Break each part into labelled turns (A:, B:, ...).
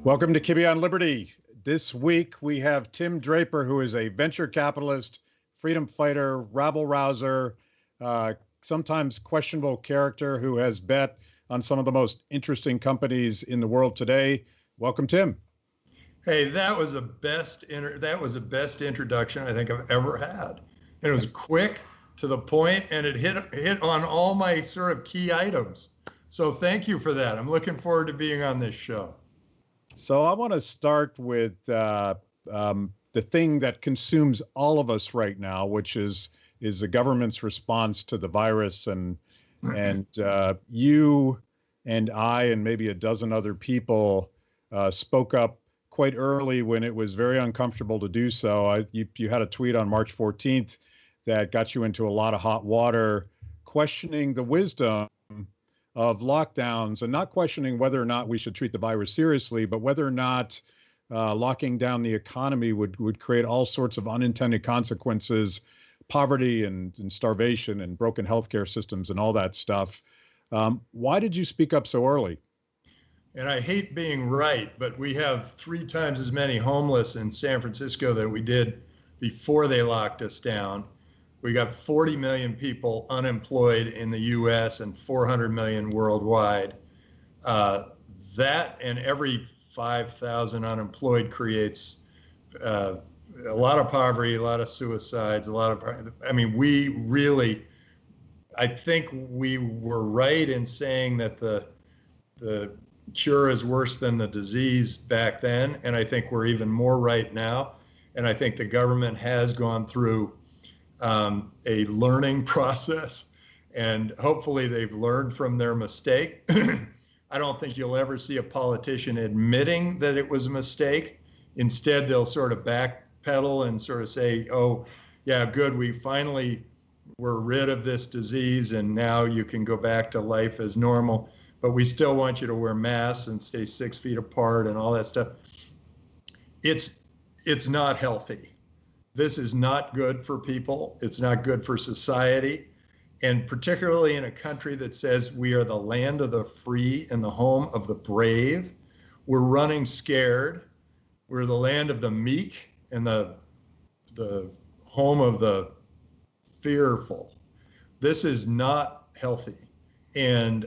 A: Welcome to Kibbe on Liberty. This week we have Tim Draper, who is a venture capitalist, freedom fighter, rabble-rouser, sometimes questionable character who has bet on some of the most interesting companies in the world today. Welcome, Tim.
B: Hey, that was the best introduction I think I've ever had. And it was quick, to the point, and it hit on all my sort of key items. So thank you for that. I'm looking forward to being on this show.
A: So I want to start with the thing that consumes all of us right now, which is the government's response to the virus. And you and I and maybe a dozen other people spoke up quite early when it was very uncomfortable to do so. You had a tweet on March 14th that got you into a lot of hot water, questioning the wisdom of lockdowns and not questioning whether or not we should treat the virus seriously, but whether or not locking down the economy would create all sorts of unintended consequences, poverty and starvation and broken healthcare systems and all that stuff. Why did you speak up so early?
B: And I hate being right, but we have 3 times as many homeless in San Francisco than we did before they locked us down. We got 40 million people unemployed in the US and 400 million worldwide. That and every 5,000 unemployed creates a lot of poverty, a lot of suicides, I think we were right in saying that the cure is worse than the disease back then. And I think we're even more right now. And I think the government has gone through a learning process, and hopefully they've learned from their mistake. I don't think you'll ever see a politician admitting that it was a mistake. Instead, they'll sort of backpedal and sort of say, oh, yeah, good, we finally were rid of this disease and now you can go back to life as normal, but we still want you to wear masks and stay 6 feet apart and all that stuff. It's not healthy. This is not good for people. It's not good for society. And particularly in a country that says we are the land of the free and the home of the brave, we're running scared. We're the land of the meek and the home of the fearful. This is not healthy. And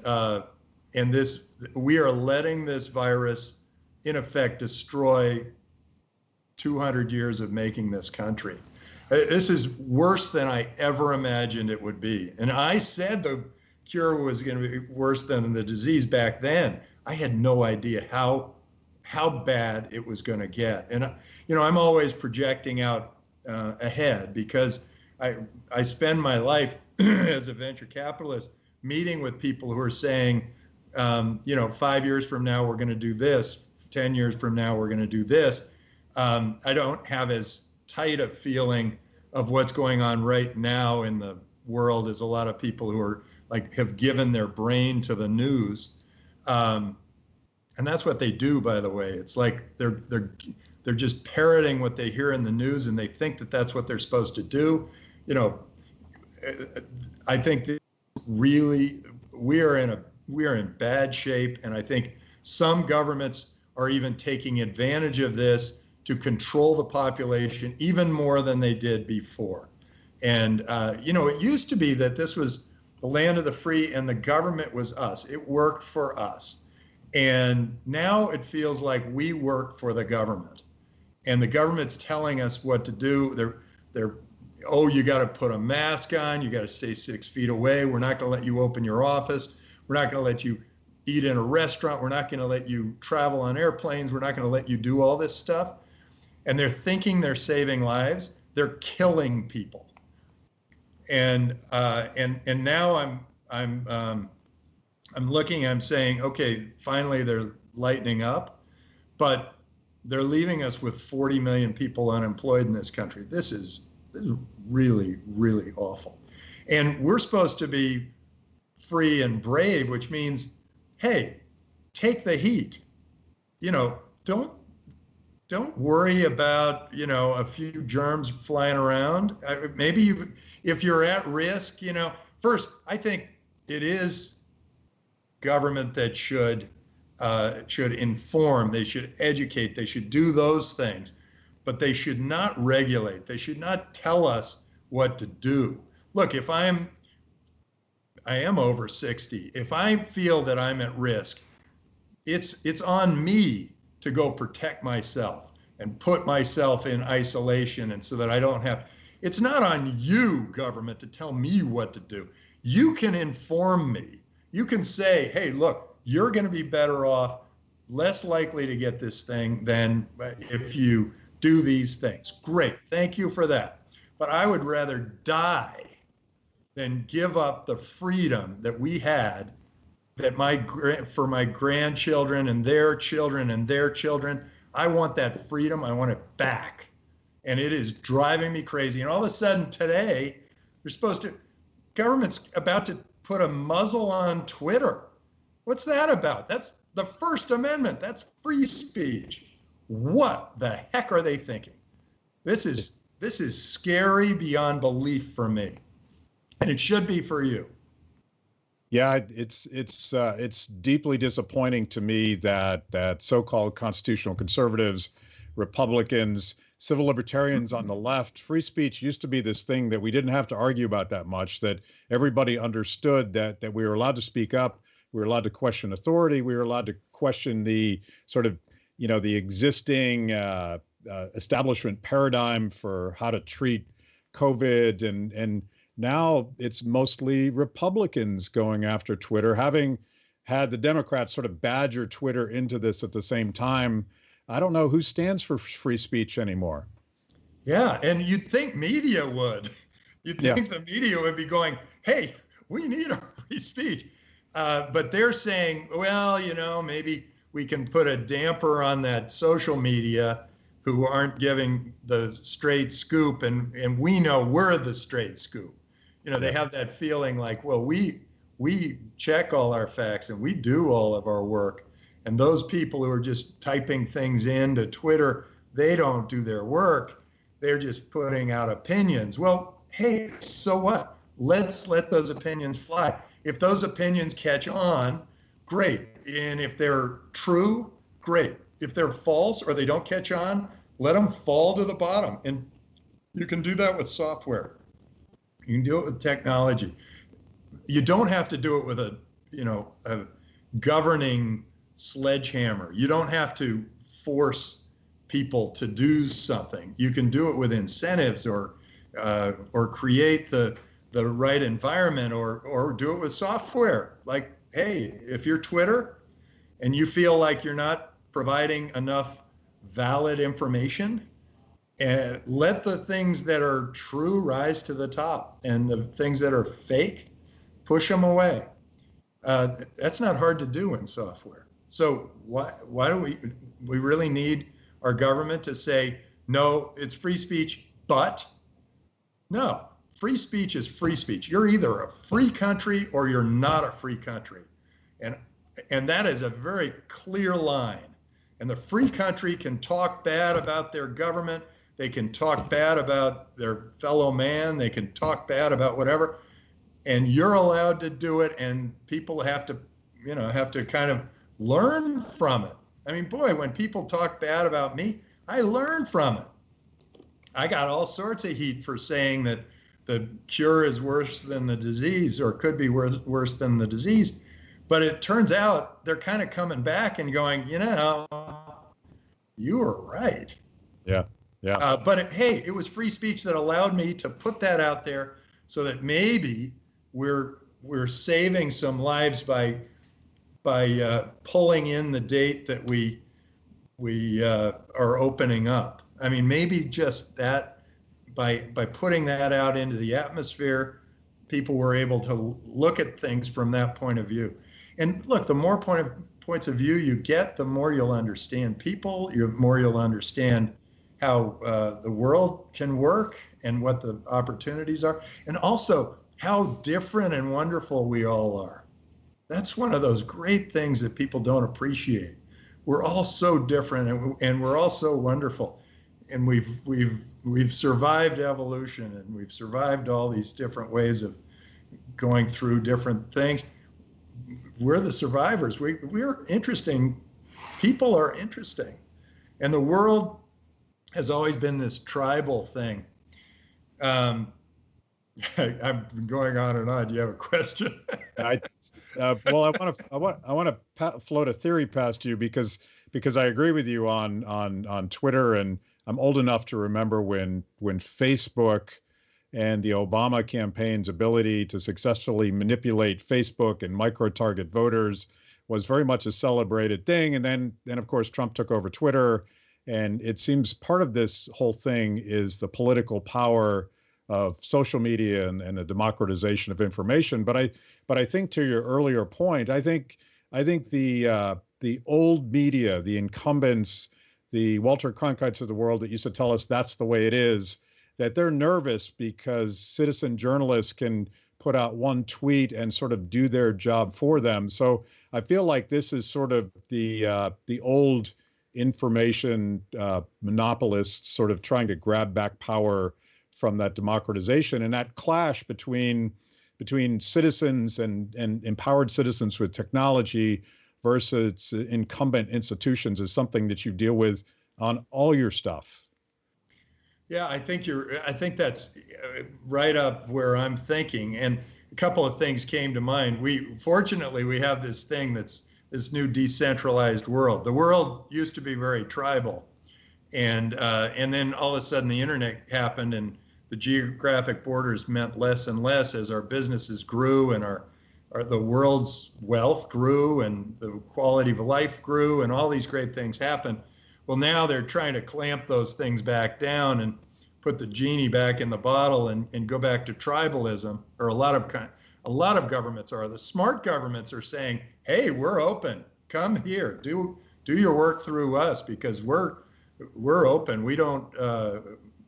B: we are letting this virus, in effect, destroy 200 years of making this country. This is worse than I ever imagined it would be. And I said the cure was going to be worse than the disease back then. I had no idea how bad it was going to get. And I'm always projecting out ahead, because I spend my life as a venture capitalist meeting with people who are saying, 5 years from now we're going to do this, 10 years from now we're going to do this. I don't have as tight a feeling of what's going on right now in the world as a lot of people who are have given their brain to the news. And that's what they do, by the way. It's like they're just parroting what they hear in the news, and they think that that's what they're supposed to do. I think that really we are in bad shape, and I think some governments are even taking advantage of this to control the population even more than they did before. And, it used to be that this was the land of the free and the government was us. It worked for us. And now it feels like we work for the government. And the government's telling us what to do. You got to put a mask on. You got to stay 6 feet away. We're not going to let you open your office. We're not going to let you eat in a restaurant. We're not going to let you travel on airplanes. We're not going to let you do all this stuff. And they're thinking they're saving lives. They're killing people. And now I'm looking. I'm saying, okay, finally they're lightening up, but they're leaving us with 40 million people unemployed in this country. This is really, really awful. And we're supposed to be free and brave, which means, hey, take the heat. Don't worry about, a few germs flying around. Maybe if you're at risk, first, I think it is government that should should inform, they should educate, they should do those things, but they should not regulate. They should not tell us what to do. Look, if I am over 60, if I feel that I'm at risk, it's on me to go protect myself and put myself in isolation, and so that I don't have, it's not on you, government, to tell me what to do. You can inform me. You can say, hey, look, you're going to be better off, less likely to get this thing than if you do these things. Great, thank you for that. But I would rather die than give up the freedom that we had, that for my grandchildren and their children and their children. I want that freedom. I want it back. And it is driving me crazy. And all of a sudden today, government's about to put a muzzle on Twitter. What's that about? That's the First Amendment. That's free speech. What the heck are they thinking? This is scary beyond belief for me, and it should be for you.
A: Yeah, it's deeply disappointing to me that so-called constitutional conservatives, Republicans, civil libertarians on the left, free speech used to be this thing that we didn't have to argue about that much, that everybody understood that we were allowed to speak up, we were allowed to question authority, we were allowed to question the sort of, the existing establishment paradigm for how to treat COVID, and now it's mostly Republicans going after Twitter, having had the Democrats sort of badger Twitter into this at the same time. I don't know who stands for free speech anymore.
B: Yeah, and you'd think media would. You'd think the media would be going, hey, we need our free speech. But they're saying, well, maybe we can put a damper on that social media who aren't giving the straight scoop, and we know we're the straight scoop. They have that feeling like, well, we check all our facts and we do all of our work. And those people who are just typing things into Twitter, they don't do their work. They're just putting out opinions. Well, hey, so what? Let's let those opinions fly. If those opinions catch on, great. And if they're true, great. If they're false or they don't catch on, let them fall to the bottom. And you can do that with software. You can do it with technology. You don't have to do it with a governing sledgehammer. You don't have to force people to do something. You can do it with incentives or create the right environment, or do it with software. Like, hey, if you're Twitter and you feel like you're not providing enough valid information, let the things that are true rise to the top, and the things that are fake, push them away. That's not hard to do in software. So why do we really need our government to say, no, it's free speech, but no, free speech is free speech. You're either a free country or you're not a free country. And that is a very clear line. And the free country can talk bad about their government. They can talk bad about their fellow man. They can talk bad about whatever. And you're allowed to do it. And people have to kind of learn from it. I mean, boy, when people talk bad about me, I learn from it. I got all sorts of heat for saying that the cure is worse than the disease, or could be worse than the disease. But it turns out they're kind of coming back and going, you were right.
A: Yeah. Yeah.
B: But hey, it was free speech that allowed me to put that out there, so that maybe we're saving some lives by pulling in the date that we are opening up. I mean, maybe just that, by putting that out into the atmosphere, people were able to look at things from that point of view. And look, the more points of view you get, the more you'll understand people, the more you'll understand how the world can work and what the opportunities are, and also how different and wonderful we all are. That's one of those great things that people don't appreciate. We're all so different, and we're all so wonderful, and we've survived evolution, and we've survived all these different ways of going through different things. we're the survivors. We're interesting. People are interesting. And the world has always been this tribal thing. I'm going on and on. Do you have a question?
A: Well, I want to float a theory past you because I agree with you on Twitter, and I'm old enough to remember when Facebook and the Obama campaign's ability to successfully manipulate Facebook and micro-target voters was very much a celebrated thing. And then of course, Trump took over Twitter. And it seems part of this whole thing is the political power of social media and the democratization of information. But I think to your earlier point, I think the old media, the incumbents, the Walter Cronkites of the world that used to tell us that's the way it is, that they're nervous because citizen journalists can put out one tweet and sort of do their job for them. So I feel like this is sort of the old information monopolists sort of trying to grab back power from that democratization, and that clash between citizens and empowered citizens with technology versus incumbent institutions is something that you deal with on all your stuff.
B: Yeah, I think that's right up where I'm thinking. And a couple of things came to mind. Fortunately, we have this thing that's this new decentralized world. The world used to be very tribal, and then all of a sudden the internet happened, and the geographic borders meant less and less as our businesses grew, and the world's wealth grew, and the quality of life grew, and all these great things happened. Well, now they're trying to clamp those things back down and put the genie back in the bottle and go back to tribalism, or a lot of governments are. The smart governments are saying, hey, we're open. Come here, do your work through us, because we're open. We don't,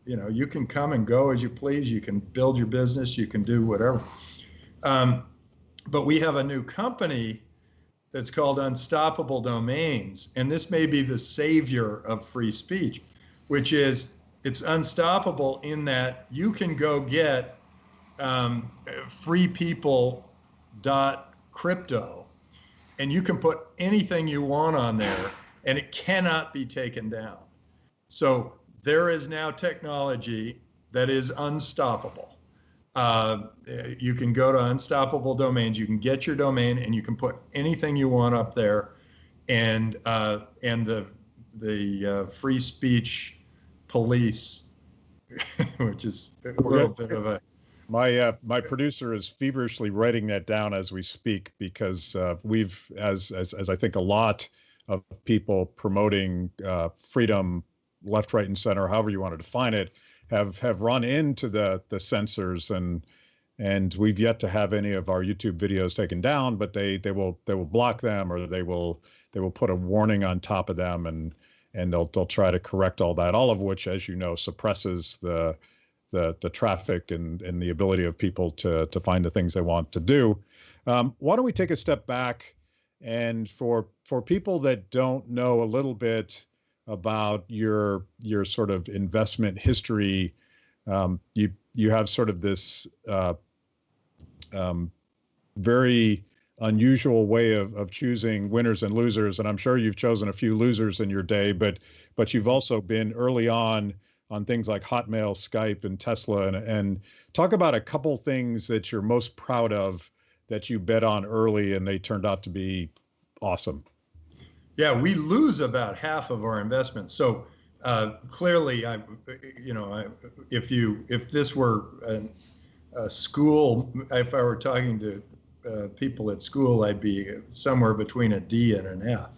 B: you can come and go as you please. You can build your business. You can do whatever. But we have a new company that's called Unstoppable Domains. And this may be the savior of free speech, which is it's unstoppable in that you can go get freepeople.crypto, and you can put anything you want on there, and it cannot be taken down. So there is now technology that is unstoppable. You can go to Unstoppable Domains, you can get your domain, and you can put anything you want up there, and the free speech police, which is a little bit of a...
A: My producer is feverishly writing that down as we speak, because we've, as I think a lot of people promoting freedom, left, right, and center, however you want to define it, have run into the censors, and we've yet to have any of our YouTube videos taken down, but they will block them, or they will put a warning on top of them, and they'll try to correct all that, all of which, as you know, suppresses the traffic and the ability of people to find the things they want to do. Why don't we take a step back, and for people that don't know a little bit about your sort of investment history, you have sort of this very unusual way of choosing winners and losers, and I'm sure you've chosen a few losers in your day, but you've also been early on things like Hotmail, Skype, and Tesla, and talk about a couple things that you're most proud of that you bet on early and they turned out to be awesome.
B: Yeah, we lose about half of our investments. So clearly, if this were a school, if I were talking to people at school, I'd be somewhere between a D and an F.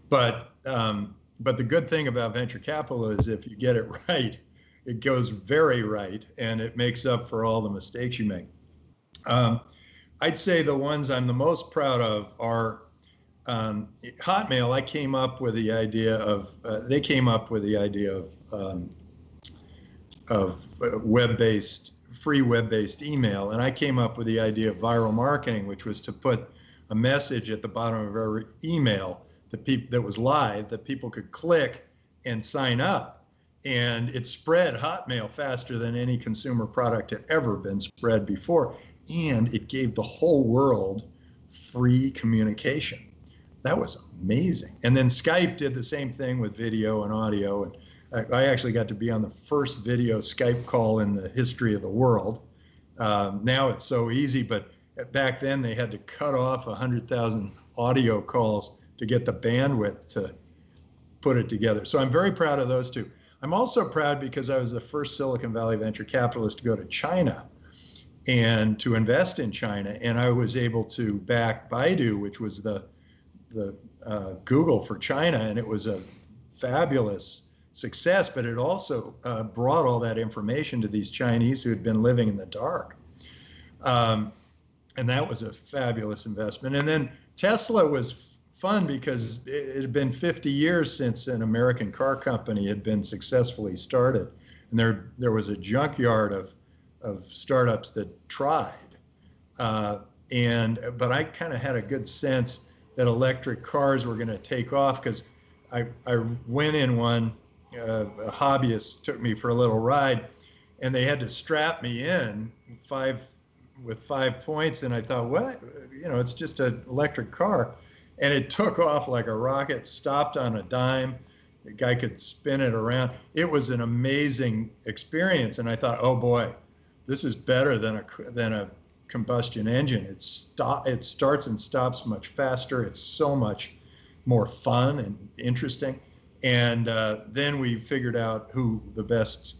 B: But the good thing about venture capital is if you get it right, it goes very right, and it makes up for all the mistakes you make. I'd say the ones I'm the most proud of are Hotmail. I came up with the idea of, they came up with the idea of free web-based email, and I came up with the idea of viral marketing, which was to put a message at the bottom of every email that was live, that people could click and sign up, and it spread Hotmail faster than any consumer product had ever been spread before, and it gave the whole world free communication. That was amazing. And then Skype did the same thing with video and audio. And I actually got to be on the first video Skype call in the history of the world. Now it's so easy, but back then they had to cut off 100,000 audio calls to get the bandwidth to put it together. So I'm very proud of those two. I'm also proud because I was the first Silicon Valley venture capitalist to go to China and to invest in China. And I was able to back Baidu, which was the Google for China. And it was a fabulous success, but it also brought all that information to these Chinese who had been living in the dark. And that was a fabulous investment. And then Tesla was fun because it had been 50 years since an American car company had been successfully started. And there was a junkyard of startups that tried. But I kind of had a good sense that electric cars were going to take off because I went in one, a hobbyist took me for a little ride, and they had to strap me in with 5 points. And I thought, what? It's just an electric car. And it took off like a rocket, stopped on a dime. The guy could spin it around. It was an amazing experience. And I thought, oh boy, this is better than a combustion engine. It starts and stops much faster. It's so much more fun and interesting. And then we figured out who the best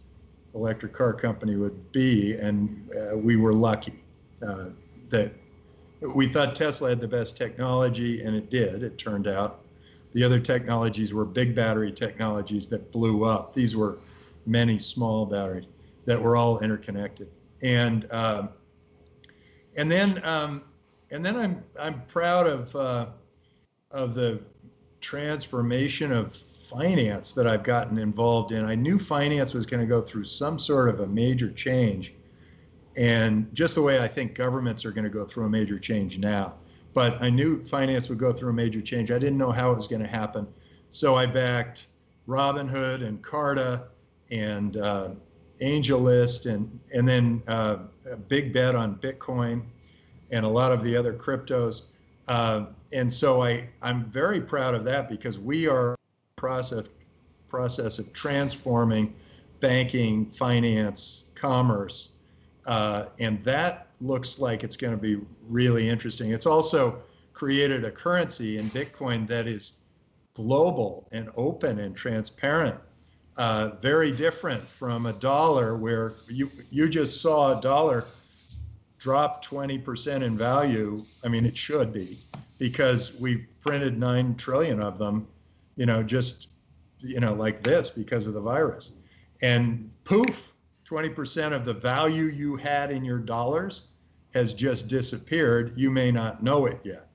B: electric car company would be. And we were lucky that we thought Tesla had the best technology, and it did. It turned out the other technologies were big battery technologies that blew up. These were many small batteries that were all interconnected. And then I'm proud of the transformation of finance that I've gotten involved in. I knew finance was going to go through some sort of a major change. And just the way I think governments are going to go through a major change now. But I knew finance would go through a major change. I didn't know how it was going to happen. So I backed Robinhood and Carta and AngelList and then a big bet on Bitcoin and a lot of the other cryptos. And so I'm very proud of that because we are in the process of transforming banking, finance, commerce. And that looks like it's going to be really interesting. It's also created a currency in Bitcoin that is global and open and transparent, very different from a dollar where you just saw a dollar drop 20% in value. I mean, it should be because we printed 9 trillion of them, like this because of the virus. And poof. 20% of the value you had in your dollars has just disappeared. You may not know it yet,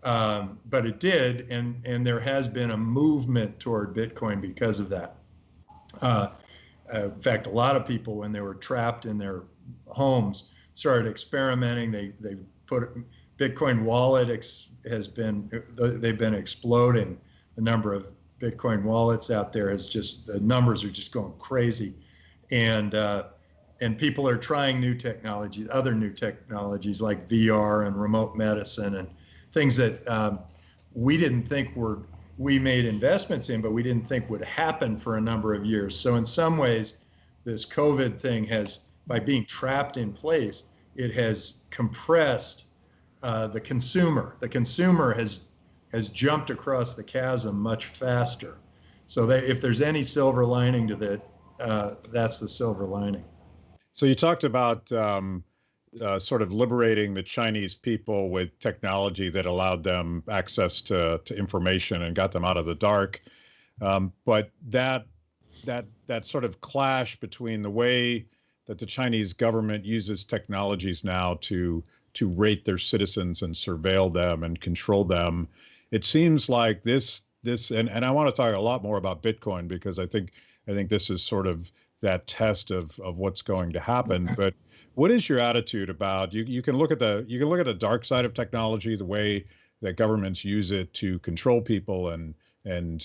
B: but it did, and there has been a movement toward Bitcoin because of that. In fact, a lot of people, when they were trapped in their homes, started experimenting. They put Bitcoin wallet they've been exploding. The number of Bitcoin wallets out there the numbers are just going crazy. And people are trying other new technologies like VR and remote medicine and things that we didn't think we made investments in, but we didn't think would happen for a number of years. So in some ways, this COVID thing by being trapped in place, it has compressed the consumer. The consumer has jumped across the chasm much faster. So if there's any silver lining to that, that's the silver lining.
A: So you talked about sort of liberating the Chinese people with technology that allowed them access to information and got them out of the dark. But that sort of clash between the way that the Chinese government uses technologies now to rate their citizens and surveil them and control them, it seems like this and I want to talk a lot more about Bitcoin because I think this is sort of that test of what's going to happen. But what is your attitude about you can look at the dark side of technology, the way that governments use it to control people and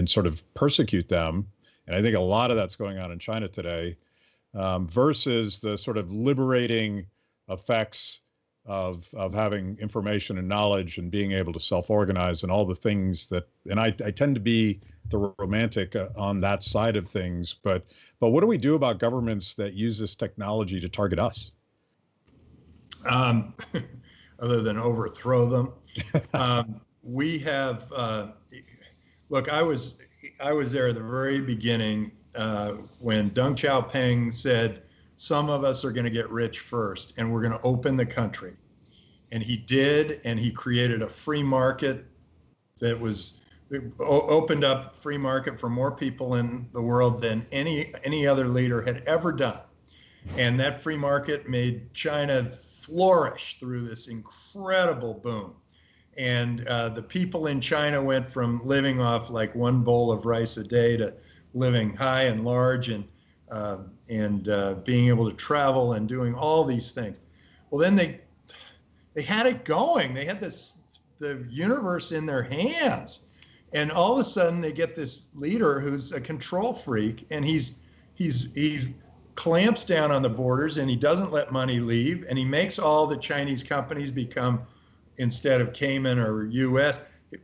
A: sort of persecute them. And I think a lot of that's going on in China today, versus the sort of liberating effects of having information and knowledge and being able to self-organize and all the things that, and I tend to be the romantic on that side of things, but what do we do about governments that use this technology to target us?
B: Other than overthrow them. We have, look, I was there at the very beginning when Deng Xiaoping said, some of us are going to get rich first and we're going to open the country. And he did, and he created a free market that opened up free market for more people in the world than any other leader had ever done. And that free market made China flourish through this incredible boom. And the people in China went from living off like one bowl of rice a day to living high and large and being able to travel and doing all these things. Well, then they had it going. They had the universe in their hands. And all of a sudden they get this leader who's a control freak, and he clamps down on the borders, and he doesn't let money leave, and he makes all the Chinese companies become, instead of Cayman or US,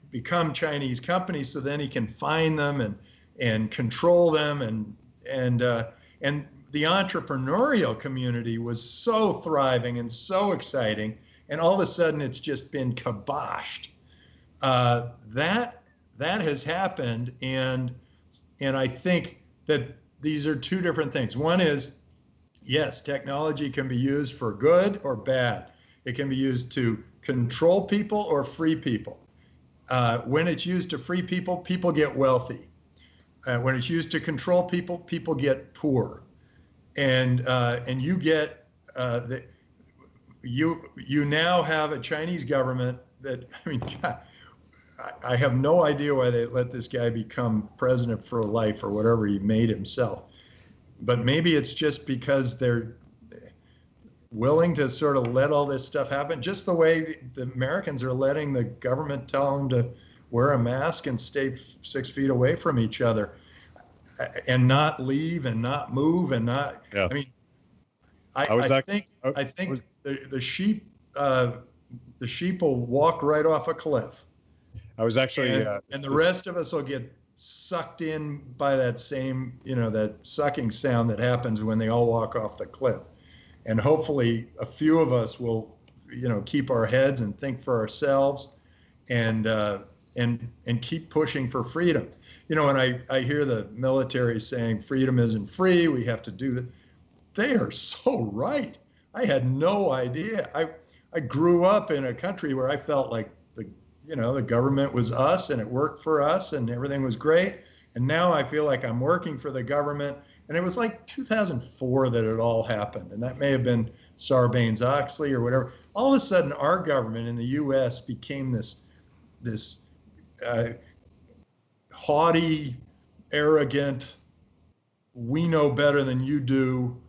B: become Chinese companies, so then he can find them and control them, and the entrepreneurial community was so thriving and so exciting, and all of a sudden it's just been kiboshed. That has happened, and I think that these are two different things. One is, yes, technology can be used for good or bad. It can be used to control people or free people. When it's used to free people, people get wealthy. When it's used to control people, people get poor. And you get you now have a Chinese government that, I mean, God, I have no idea why they let this guy become president for life or whatever he made himself. But maybe it's just because they're willing to sort of let all this stuff happen, just the way the Americans are letting the government tell them to wear a mask and stay 6 feet away from each other and not leave and not move and not, yeah. I mean, I think the sheep will walk right off a cliff.
A: I was actually,
B: and the rest of us will get sucked in by that same, that sucking sound that happens when they all walk off the cliff. And hopefully a few of us will, keep our heads and think for ourselves and keep pushing for freedom. When I hear the military saying freedom isn't free, we have to do that. They are so right. I had no idea. I grew up in a country where I felt like the government was us and it worked for us and everything was great. And now I feel like I'm working for the government. And it was like 2004 that it all happened. And that may have been Sarbanes-Oxley or whatever. All of a sudden, our government in the US became this haughty, arrogant, we know better than you do,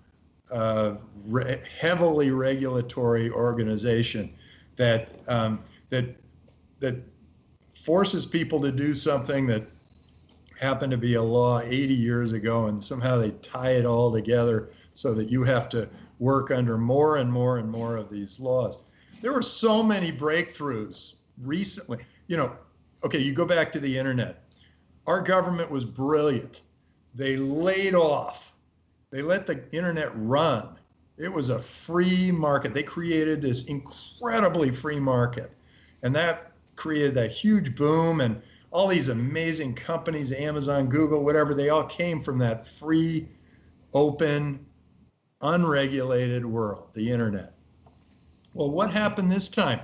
B: heavily regulatory organization that forces people to do something that happened to be a law 80 years ago, and somehow they tie it all together so that you have to work under more and more and more of these laws. There were so many breakthroughs recently. Okay, you go back to the internet. Our government was brilliant. They laid off. They let the internet run. It was a free market. They created this incredibly free market, and that created that huge boom, and all these amazing companies, Amazon, Google, whatever, they all came from that free, open, unregulated world, the internet. Well, what happened this time?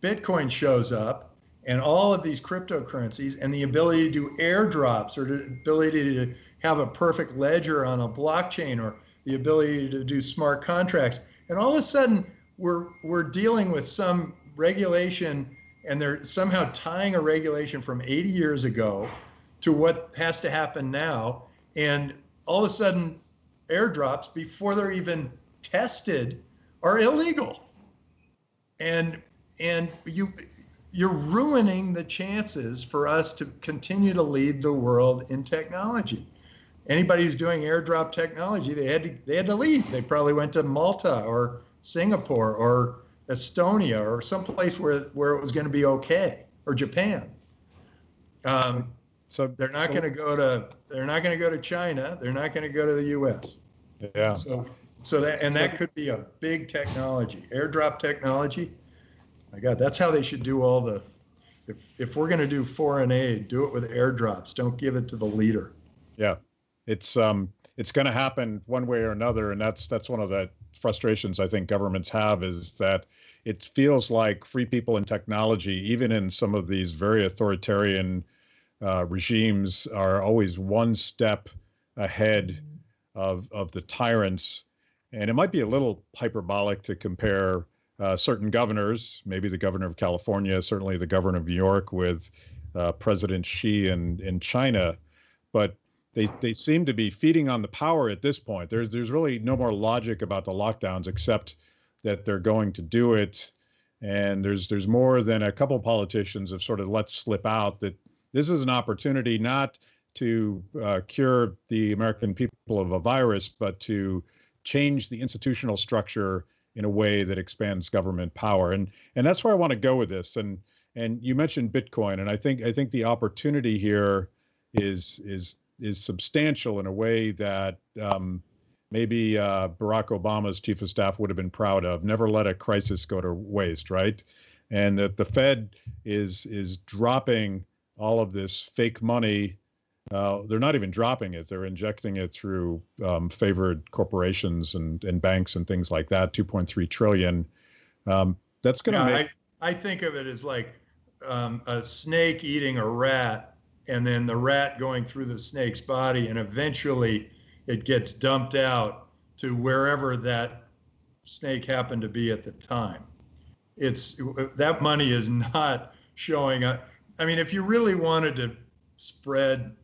B: Bitcoin shows up, and all of these cryptocurrencies, and the ability to do airdrops, or the ability to have a perfect ledger on a blockchain, or the ability to do smart contracts. And all of a sudden, we're dealing with some regulation, and they're somehow tying a regulation from 80 years ago to what has to happen now. And all of a sudden, airdrops, before they're even tested, are illegal. And you're ruining the chances for us to continue to lead the world in technology. Anybody who's doing airdrop technology, they had to leave. They probably went to Malta or Singapore or Estonia or someplace where it was going to be okay, or Japan.
A: So
B: they're not going to go to China. They're not going to go to the U.S.
A: Yeah.
B: That could be a big technology, airdrop technology. My God, that's how they should do all the. If we're going to do foreign aid, do it with airdrops. Don't give it to the leader.
A: Yeah, it's going to happen one way or another, and that's one of the frustrations I think governments have, is that it feels like free people in technology, even in some of these very authoritarian regimes, are always one step ahead of the tyrants. And it might be a little hyperbolic to compare certain governors, maybe the governor of California, certainly the governor of New York, with President Xi in China, but they seem to be feeding on the power at this point. There's really no more logic about the lockdowns except that they're going to do it. And there's more than a couple politicians have sort of let slip out that this is an opportunity not to cure the American people of a virus, but to change the institutional structure in a way that expands government power. And that's where I want to go with this. And you mentioned Bitcoin, and I think the opportunity here is substantial in a way that maybe Barack Obama's chief of staff would have been proud of. Never let a crisis go to waste, right? And that the Fed is dropping all of this fake money. They're not even dropping it; they're injecting it through favored corporations and banks and things like that. 2.3 trillion. That's going to make.
B: I think of it as like a snake eating a rat, and then the rat going through the snake's body, and eventually it gets dumped out to wherever that snake happened to be at the time. That money is not showing up. I mean, if you really wanted to spread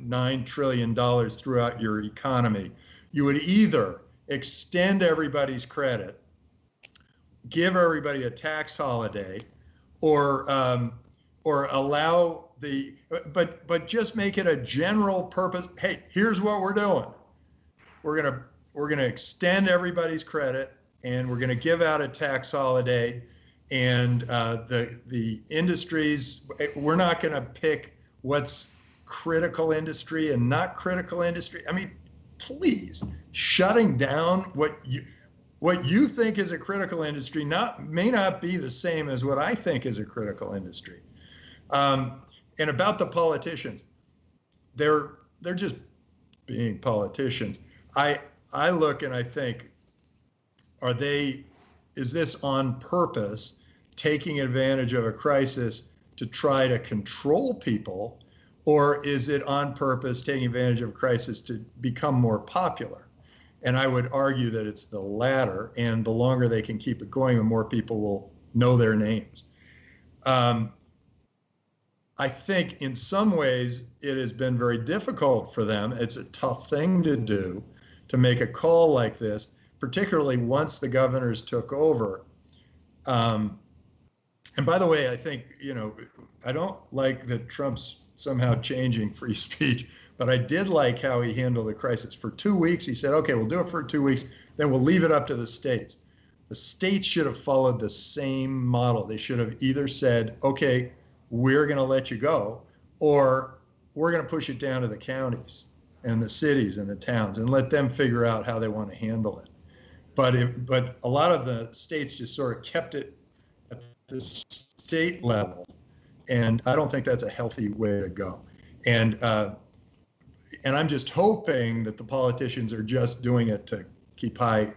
B: $9 trillion throughout your economy, you would either extend everybody's credit, give everybody a tax holiday, or allow but just make it a general purpose. Hey, here's what we're doing. We're gonna extend everybody's credit, and we're gonna give out a tax holiday, and the industries, we're not gonna pick what's critical industry and not critical industry. I mean, please, shutting down what you think is a critical industry may not be the same as what I think is a critical industry. And about the politicians, they're just being politicians. I look and I think, is this on purpose, taking advantage of a crisis to try to control people, or is it on purpose taking advantage of a crisis to become more popular? And I would argue that it's the latter, and the longer they can keep it going, the more people will know their names. I think in some ways it has been very difficult for them. It's a tough thing to do, to make a call like this, particularly once the governors took over. And by the way, I think, I don't like that Trump's somehow changing free speech, but I did like how he handled the crisis. For 2 weeks, he said, okay, we'll do it for 2 weeks, then we'll leave it up to the states. The states should have followed the same model. They should have either said, okay, we're going to let you go, or we're going to push it down to the counties and the cities and the towns and let them figure out how they want to handle it. But a lot of the states just sort of kept it at the state level, and I don't think that's a healthy way to go. And I'm just hoping that the politicians are just doing it to keep high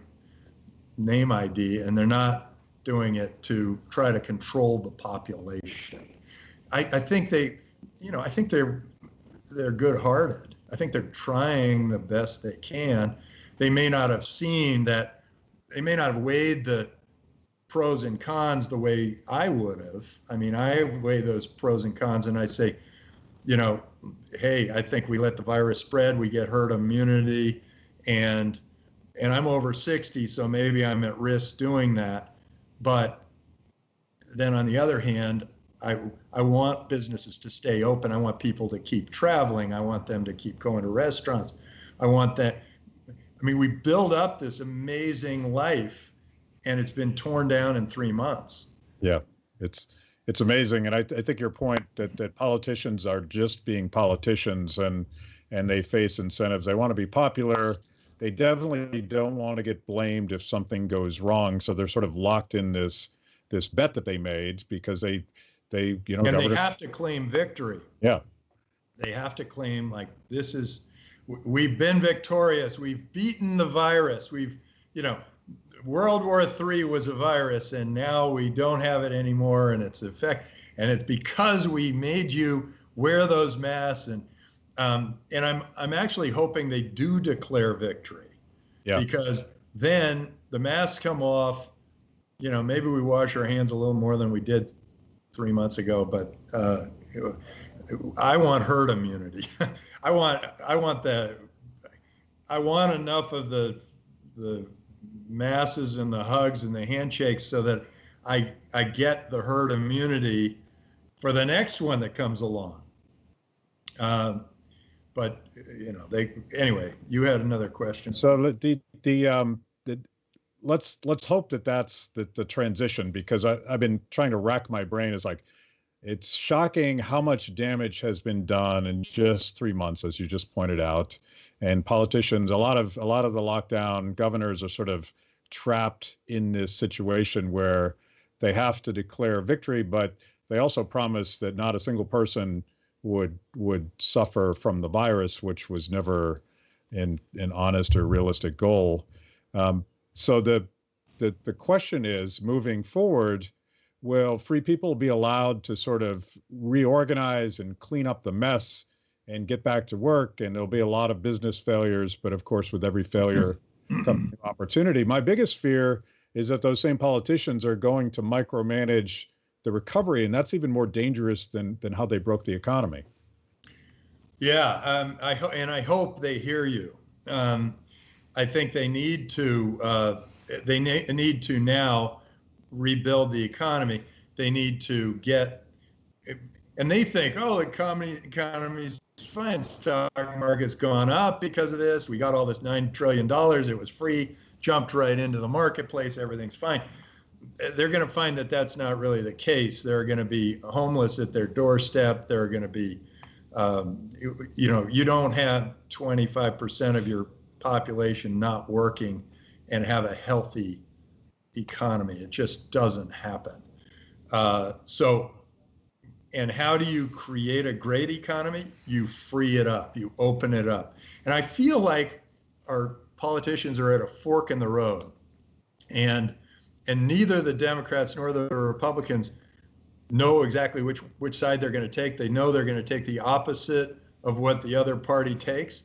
B: name ID, and they're not doing it to try to control the population. I think they're good-hearted. I think they're trying the best they can. They may not have seen that. They may not have weighed the pros and cons the way I would have. I mean, I weigh those pros and cons, and I say, hey, I think we let the virus spread. We get herd immunity, and I'm over 60, so maybe I'm at risk doing that. But then on the other hand, I want businesses to stay open. I want people to keep traveling. I want them to keep going to restaurants. I want that. I mean, we build up this amazing life and it's been torn down in 3 months.
A: Yeah, it's amazing, and I think your point that politicians are just being politicians, and they face incentives. They want to be popular. They definitely don't want to get blamed if something goes wrong. So they're sort of locked in this bet that they made because they
B: and they have to claim victory.
A: Yeah,
B: they have to claim like we've been victorious. We've beaten the virus. World War III was a virus, and now we don't have it anymore, and it's because we made you wear those masks, and I'm actually hoping they do declare victory, because then the masks come off. Maybe we wash our hands a little more than we did 3 months ago, but I want herd immunity. I want enough of the masses and the hugs and the handshakes so that I get the herd immunity for the next one that comes along. But anyway, you had another question.
A: So let's hope that's the transition, because I've been trying to rack my brain. It's shocking how much damage has been done in just 3 months, as you just pointed out. And politicians, a lot of the lockdown governors are sort of trapped in this situation where they have to declare victory, but they also promise that not a single person would suffer from the virus, which was never an honest or realistic goal. So the question is, moving forward, will free people be allowed to sort of reorganize and clean up the mess and get back to work? And there'll be a lot of business failures, but of course, with every failure comes an opportunity. My biggest fear is that those same politicians are going to micromanage the recovery, and that's even more dangerous than how they broke the economy.
B: Yeah, I hope they hear you. I think they need to need to now rebuild the economy. They need to and they think, oh, economy's fine. Stock market's gone up because of this. We got all this $9 trillion. It was free, jumped right into the marketplace. Everything's fine. They're going to find that that's not really the case. They're going to be homeless at their doorstep. They're going to be, you don't have 25% of your population not working and have a healthy economy. It just doesn't happen. And how do you create a great economy? You free it up, you open it up. And I feel like our politicians are at a fork in the road, and neither the Democrats nor the Republicans know exactly which side they're going to take. They know they're going to take the opposite of what the other party takes.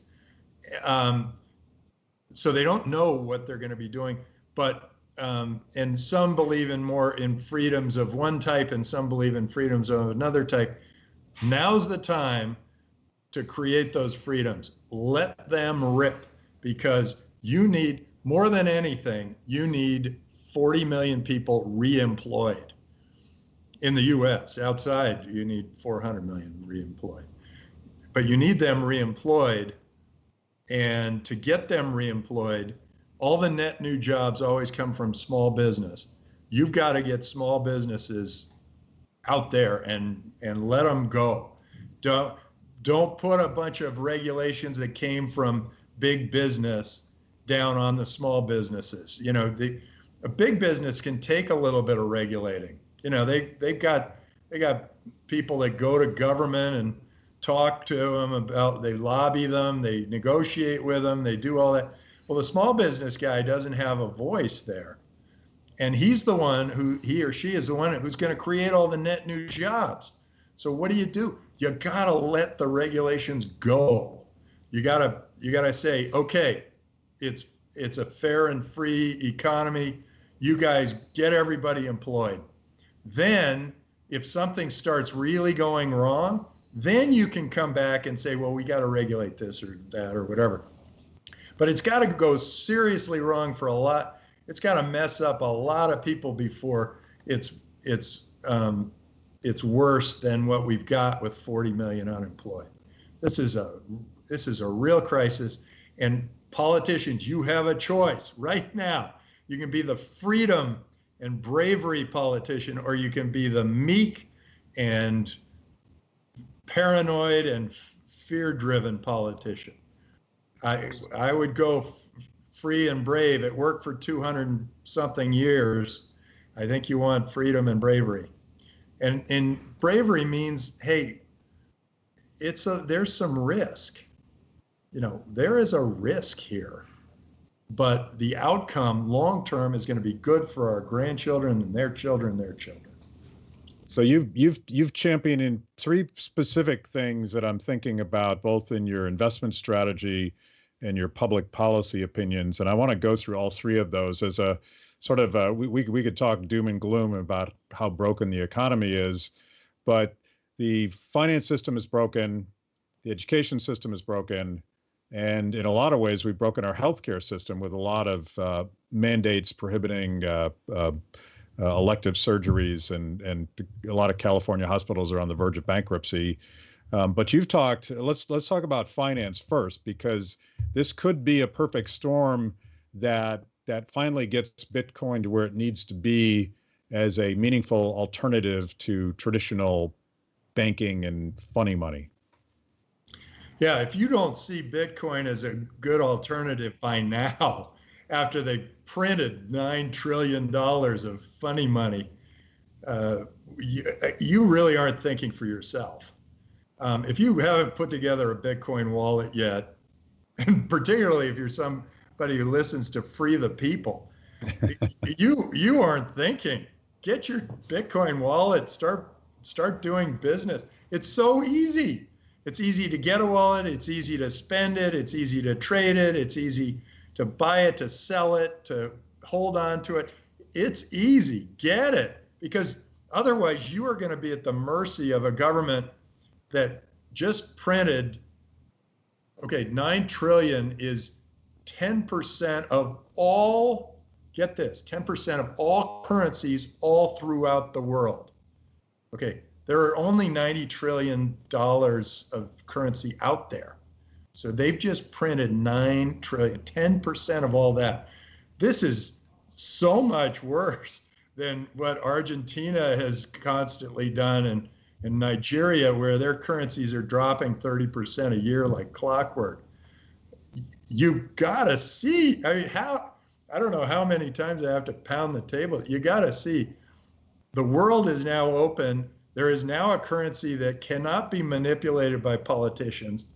B: So they don't know what they're going to be doing, but and some believe more in freedoms of one type, and some believe in freedoms of another type. Now's the time to create those freedoms. Let them rip, because you need, more than anything, you need 40 million people reemployed in the US. Outside, you need 400 million reemployed. But you need them reemployed, and to get them reemployed, all the net new jobs always come from small business. You've got to get small businesses out there and let them go. Don't put a bunch of regulations that came from big business down on the small businesses. A big business can take a little bit of regulating. They've got people that go to government and talk to them about, they lobby them, they negotiate with them, they do all that. Well, the small business guy doesn't have a voice there. And he's the one he or she is the one who's going to create all the net new jobs. So what do? You got to let the regulations go. You got to say, okay, it's a fair and free economy. You guys get everybody employed. Then if something starts really going wrong, then you can come back and say, well, we got to regulate this or that or whatever. But it's got to go seriously wrong for a lot. It's got to mess up a lot of people before it's worse than what we've got with 40 million unemployed. This is a real crisis. And politicians, you have a choice right now. You can be the freedom and bravery politician, or you can be the meek and paranoid and fear-driven politician. I would go free and brave. It worked for 200 something years. I think you want freedom and bravery. And bravery means, hey, there's some risk. There is a risk here, but the outcome long term is going to be good for our grandchildren and their children and their children.
A: So you've championed in three specific things that I'm thinking about, both in your investment strategy and your public policy opinions, and I want to go through all three of those as a sort of we could talk doom and gloom about how broken the economy is, but the finance system is broken, the education system is broken, and in a lot of ways we've broken our healthcare system with a lot of mandates prohibiting elective surgeries, and a lot of California hospitals are on the verge of bankruptcy. But you've talked. Let's talk about finance first, because this could be a perfect storm that finally gets Bitcoin to where it needs to be as a meaningful alternative to traditional banking and funny money.
B: Yeah, if you don't see Bitcoin as a good alternative by now, after they printed $9 trillion of funny money, you really aren't thinking for yourself. If you haven't put together a Bitcoin wallet yet, and particularly if you're somebody who listens to Free the People, you aren't thinking. Get your Bitcoin wallet, start doing business. It's so easy. It's easy to get a wallet. It's easy to spend it. It's easy to trade it. It's easy to buy it, to sell it, to hold on to it. It's easy. Get it, because otherwise you are going to be at the mercy of a government that just printed, okay, 9 trillion is 10% of all, get this, 10% of all currencies all throughout the world. Okay, there are only $90 trillion of currency out there. So they've just printed 9 trillion, 10% of all that. This is so much worse than what Argentina has constantly done, and Nigeria, where their currencies are dropping 30% a year like clockwork. You gotta see, I mean, I don't know how many times I have to pound the table. You gotta see, the world is now open. There is now a currency that cannot be manipulated by politicians,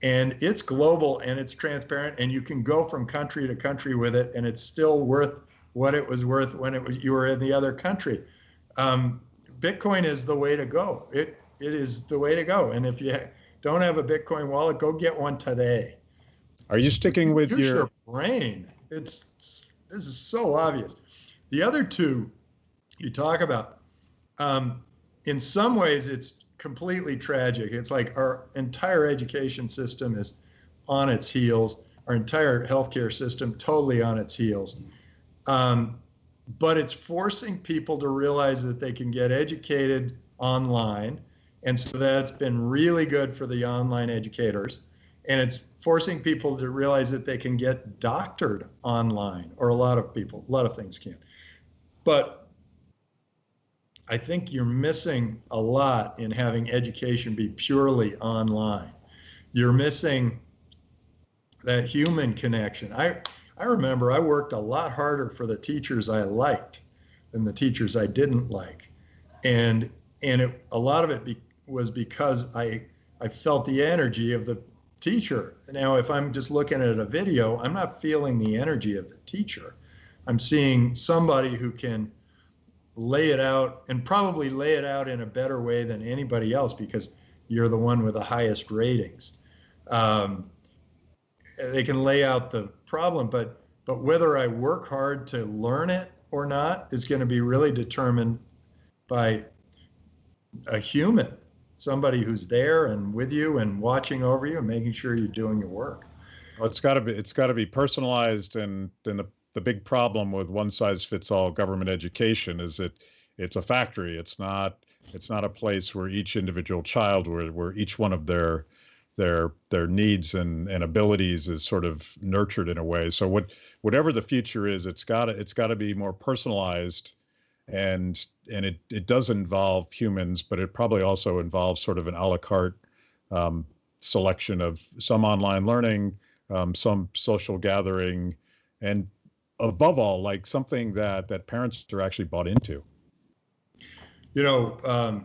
B: and it's global and it's transparent, and you can go from country to country with it, and it's still worth what it was worth when you were in the other country. Bitcoin is the way to go. It is the way to go. And if you don't have a Bitcoin wallet, go get one today.
A: Are you sticking with
B: your brain? This is so obvious. The other two you talk about, in some ways it's completely tragic. It's like our entire education system is on its heels. Our entire healthcare system totally on its heels. But it's forcing people to realize that they can get educated online. And so that's been really good for the online educators. And it's forcing people to realize that they can get doctored online, or a lot of things can. But I think you're missing a lot in having education be purely online. You're missing that human connection. I remember I worked a lot harder for the teachers I liked than the teachers I didn't like. And a lot of it was because I felt the energy of the teacher. Now, if I'm just looking at a video, I'm not feeling the energy of the teacher. I'm seeing somebody who can lay it out, and probably lay it out in a better way than anybody else, because you're the one with the highest ratings. They can lay out the problem, but whether I work hard to learn it or not is going to be really determined by a human, somebody who's there and with you and watching over you and making sure you're doing your work.
A: Well, it's got to be personalized, and the big problem with one size fits all government education is that it's a factory. It's not a place where each individual child, where each one of their their needs and abilities is sort of nurtured in a way. So whatever the future is, it's gotta be more personalized, and it does involve humans, but it probably also involves sort of an a la carte selection of some online learning, some social gathering, and above all, like something that parents are actually bought into.
B: You know,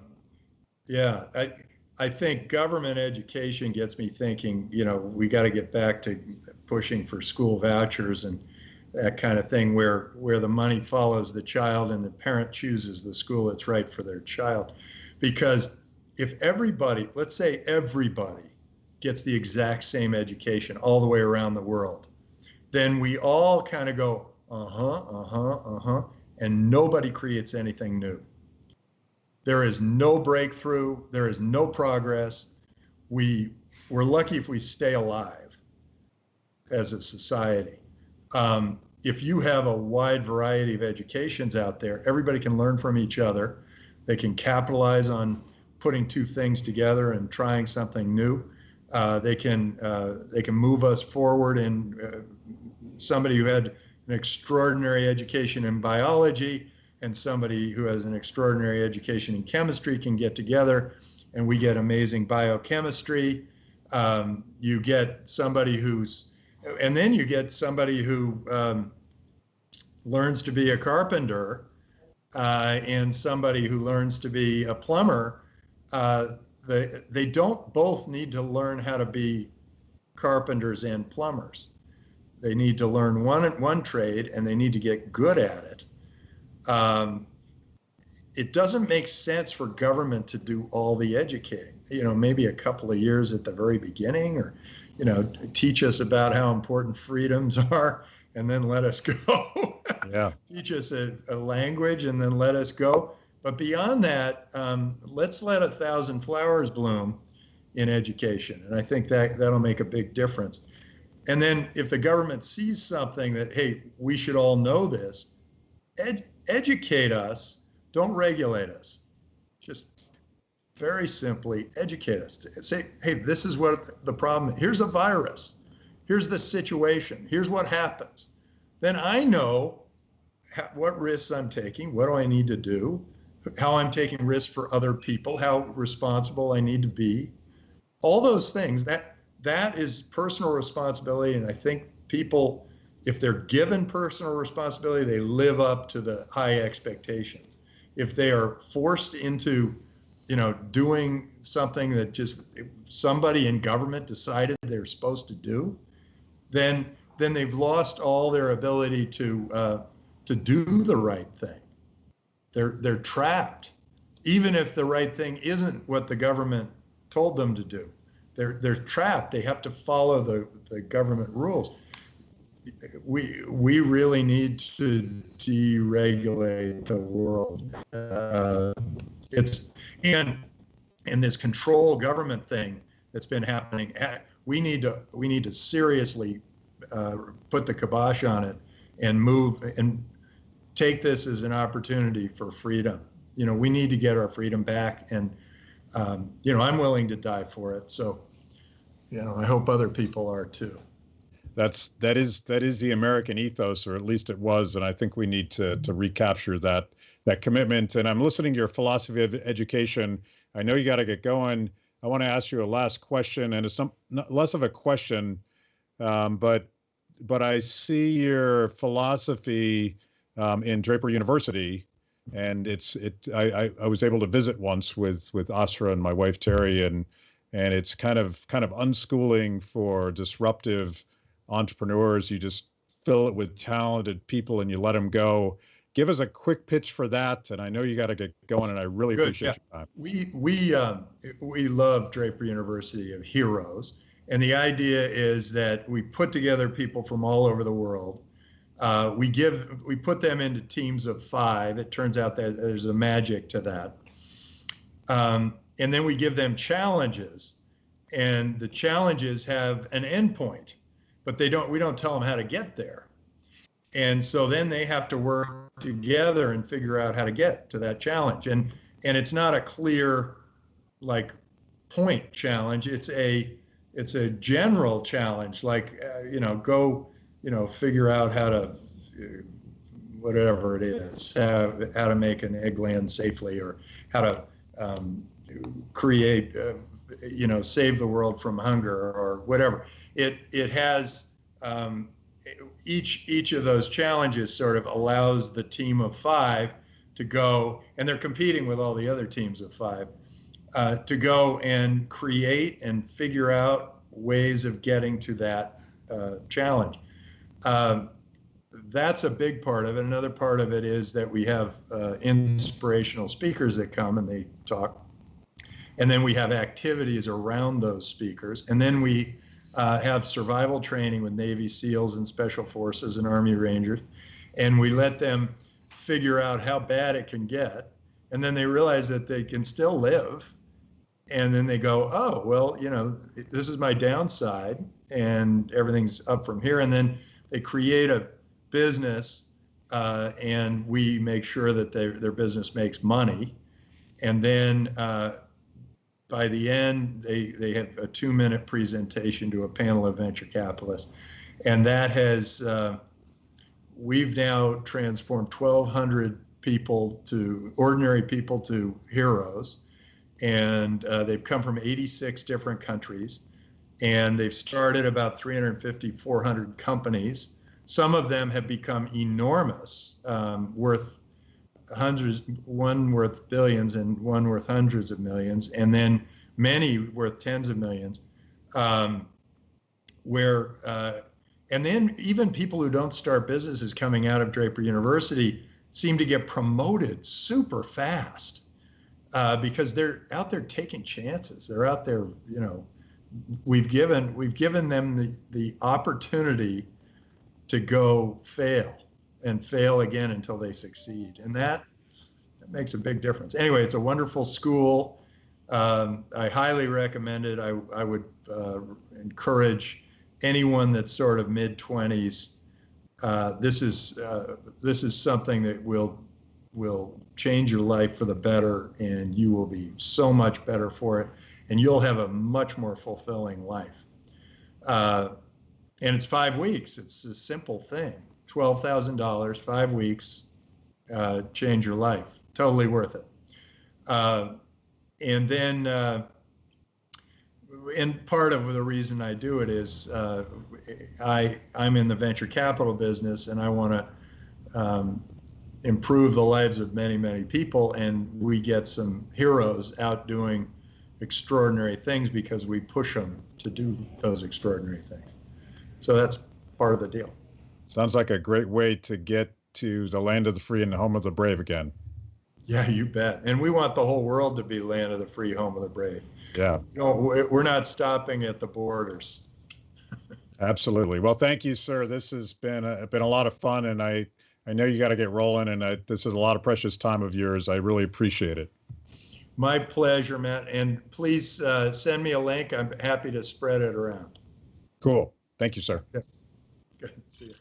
B: yeah, I think government education gets me thinking, we got to get back to pushing for school vouchers and that kind of thing where the money follows the child and the parent chooses the school that's right for their child. Because if everybody, let's say everybody gets the exact same education all the way around the world, then we all kind of go, and nobody creates anything new. There is no breakthrough. There is no progress. We're lucky if we stay alive as a society. If you have a wide variety of educations out there, everybody can learn from each other. They can capitalize on putting two things together and trying something new. They can move us forward. And somebody who had an extraordinary education in biology and somebody who has an extraordinary education in chemistry can get together, and we get amazing biochemistry. You get somebody and then you get somebody who learns to be a carpenter and somebody who learns to be a plumber. They don't both need to learn how to be carpenters and plumbers. They need to learn one trade, and they need to get good at it. It doesn't make sense for government to do all the educating. Maybe a couple of years at the very beginning, or teach us about how important freedoms are, and then let us go.
A: Yeah.
B: Teach us a language, and then let us go. But beyond that, let's let 1,000 flowers bloom in education, and I think that'll make a big difference. And then if the government sees something that, hey, we should all know this, educate us, don't regulate us. Just very simply educate us. Say, hey, this is what the problem is. Here's a virus. Here's the situation. Here's what happens. Then I know what risks I'm taking. What do I need to do? How I'm taking risks for other people, how responsible I need to be. All those things, that is personal responsibility. And I think people, if they're given personal responsibility, they live up to the high expectations. If they are forced into, doing something that just somebody in government decided they're supposed to do, then they've lost all their ability to do the right thing. They're trapped, even if the right thing isn't what the government told them to do. They're trapped. They have to follow the government rules. We really need to deregulate the world. And this control government thing that's been happening. We need to seriously put the kibosh on it and move and take this as an opportunity for freedom. We need to get our freedom back, and I'm willing to die for it. So, I hope other people are too.
A: That is the American ethos, or at least it was, and I think we need to recapture that commitment. And I'm listening to your philosophy of education. I know you got to get going. I want to ask you a last question, and it's not less of a question, but I see your philosophy in Draper University, and I was able to visit once with Asra and my wife Terry, and it's kind of unschooling for disruptive entrepreneurs. You just fill it with talented people and you let them go. Give us a quick pitch for that, and I know you got to get going, and I really appreciate your time.
B: We love Draper University of Heroes, and the idea is that we put together people from all over the world. We put them into teams of 5. It turns out that there's a magic to that. And then we give them challenges, and the challenges have an endpoint, but we don't tell them how to get there. And so then they have to work together and figure out how to get to that challenge. And it's not a clear point challenge. It's it's a general challenge, like go figure out how to whatever it is, how to make an eggland safely, or how to create save the world from hunger, or whatever. It has each of those challenges sort of allows the team of 5 to go, and they're competing with all the other teams of 5, to go and create and figure out ways of getting to that challenge. That's a big part of it. Another part of it is that we have inspirational speakers that come and they talk. And then we have activities around those speakers. And then we have survival training with Navy SEALs and Special Forces and Army Rangers. And we let them figure out how bad it can get. And then they realize that they can still live. And then they go, oh, well, this is my downside and everything's up from here. And then they create a business and we make sure that their business makes money. And then by the end, they have a 2-minute presentation to a panel of venture capitalists. And that has, we've now transformed 1,200 people ordinary people to heroes. And they've come from 86 different countries. And they've started about 350, 400 companies. Some of them have become enormous, worth hundreds, one worth billions and one worth hundreds of millions, and then many worth tens of millions. And then even people who don't start businesses coming out of Draper University seem to get promoted super fast because they're out there taking chances. They're out there, we've given them the opportunity to go fail and fail again until they succeed. And that makes a big difference. Anyway, it's a wonderful school. I highly recommend it. I would encourage anyone that's sort of mid-20s. This is something that will change your life for the better, and you will be so much better for it, and you'll have a much more fulfilling life. And it's 5 weeks. It's a simple thing. $12,000, 5 weeks, change your life. Totally worth it. And then, and part of the reason I do it is I'm in the venture capital business, and I want to improve the lives of many, many people. And we get some heroes out doing extraordinary things because we push them to do those extraordinary things. So that's part of the deal.
A: Sounds like a great way to get to the land of the free and the home of the brave again.
B: Yeah, you bet. And we want the whole world to be land of the free, home of the brave.
A: Yeah.
B: We're not stopping at the borders.
A: Absolutely. Well, thank you, sir. This has been a lot of fun, and I know you got to get rolling, and this is a lot of precious time of yours. I really appreciate it.
B: My pleasure, Matt. And please send me a link. I'm happy to spread it around.
A: Cool. Thank you, sir.
B: Good. See you.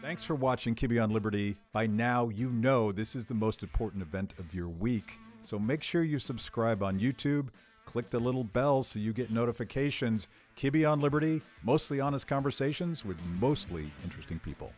C: Thanks for watching Kibbe on Liberty. By now, you know this is the most important event of your week. So make sure you subscribe on YouTube. Click the little bell so you get notifications. Kibbe on Liberty, mostly honest conversations with mostly interesting people.